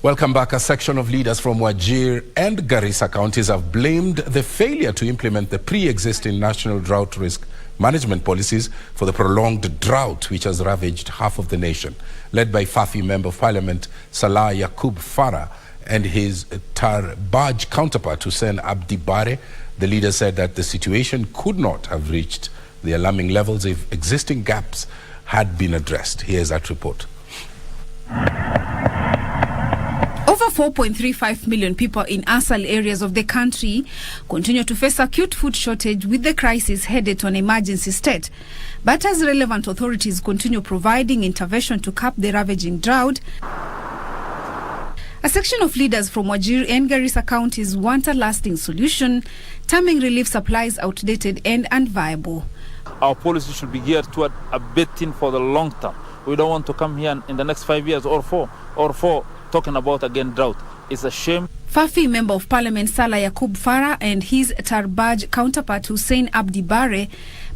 Welcome back. A section of leaders from Wajir and Garissa counties have blamed the failure to implement the pre-existing national drought risk management policies for the prolonged drought which has ravaged half of the nation. Led by Fafi Member of Parliament Salah, Yakub, Farah and his Tarbaj counterpart Hussein Abdi Bare, the leaders said that the situation could not have reached the alarming levels if existing gaps had been addressed. Here's that report. Over 4.35 million people in ASAL areas of the country continue to face acute food shortage, with the crisis headed to an emergency state. But as relevant authorities continue providing intervention to curb the ravaging drought, a section of leaders from Wajir and Garissa counties want a lasting solution, terming relief supplies outdated and unviable. Our policy should be geared toward abating for the long term. We don't want to come here in the next 5 years or four talking about again drought. It's a shame. Fafi Member of Parliament Salah, Yakub, Farah and his Tarbaj counterpart Hussein Abdi Bare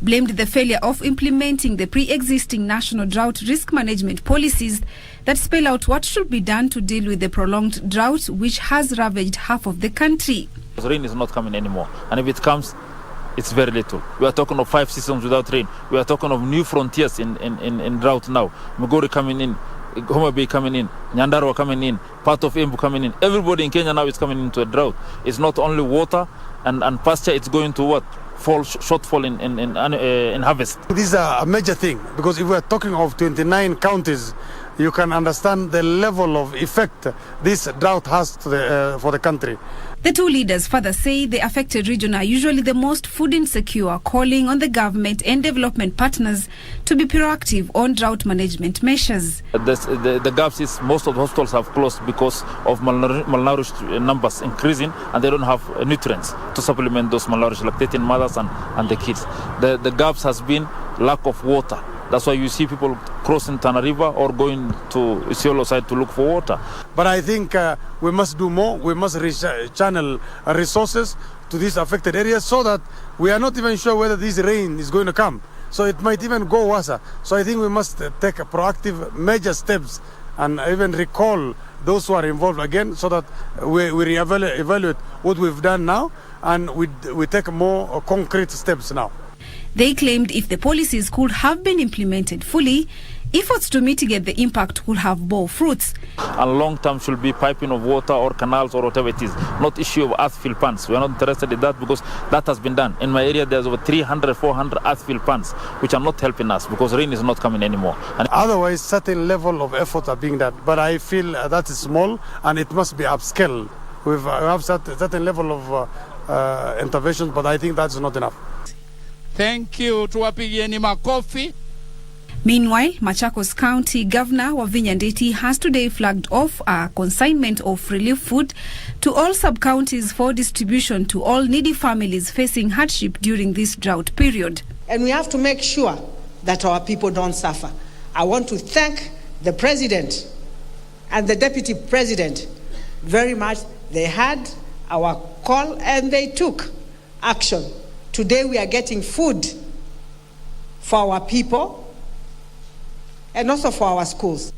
blamed the failure of implementing the pre-existing national drought risk management policies that spell out what should be done to deal with the prolonged drought which has ravaged half of the country. Rain is not coming anymore, and if it comes, it's very little. We are talking of 5 seasons without rain. We are talking of new frontiers in drought now. Migori coming in, Homa Bay coming in, Nyandarua coming in, part of Embu coming in. Everybody in Kenya now is coming into a drought. It's not only water and pasture, it's going to what? Shortfall in harvest. This is a major thing, because if we are talking of 29 counties, you can understand the level of effect this drought has to for the country. The two leaders further say the affected region are usually the most food insecure, calling on the government and development partners to be proactive on drought management measures. The gaps is most of the hospitals have closed because of malnourished numbers increasing, and they don't have nutrients to supplement those malnourished lactating mothers and the kids. The gaps has been lack of water. That's why you see people crossing Tana River or going to Isiolo side to look for water. But I think we must do more. We must channel resources to these affected areas, so that we are not even sure whether this rain is going to come. So it might even go worse. So I think we must take proactive major steps and even recall those who are involved again, so that we evaluate what we've done now, and we take more concrete steps now. They claimed if the policies could have been implemented fully, efforts to mitigate the impact could have bore fruits. And long term should be piping of water or canals or whatever it is, not issue of earth-fill ponds. We are not interested in that, because that has been done. In my area, there's over 300, 400 earth-fill ponds, which are not helping us because rain is not coming anymore. And otherwise, certain level of efforts are being done. But I feel that is small, and it must be upscaled. We have certain level of interventions, but I think that's not enough. Thank you. Tuwapigieni makofi. Meanwhile, Machakos County Governor Wavinya Ndeti has today flagged off a consignment of relief food to all sub-counties for distribution to all needy families facing hardship during this drought period. And we have to make sure that our people don't suffer. I want to thank the President and the Deputy President very much. They had our call and they took action. Today we are getting food for our people and also for our schools.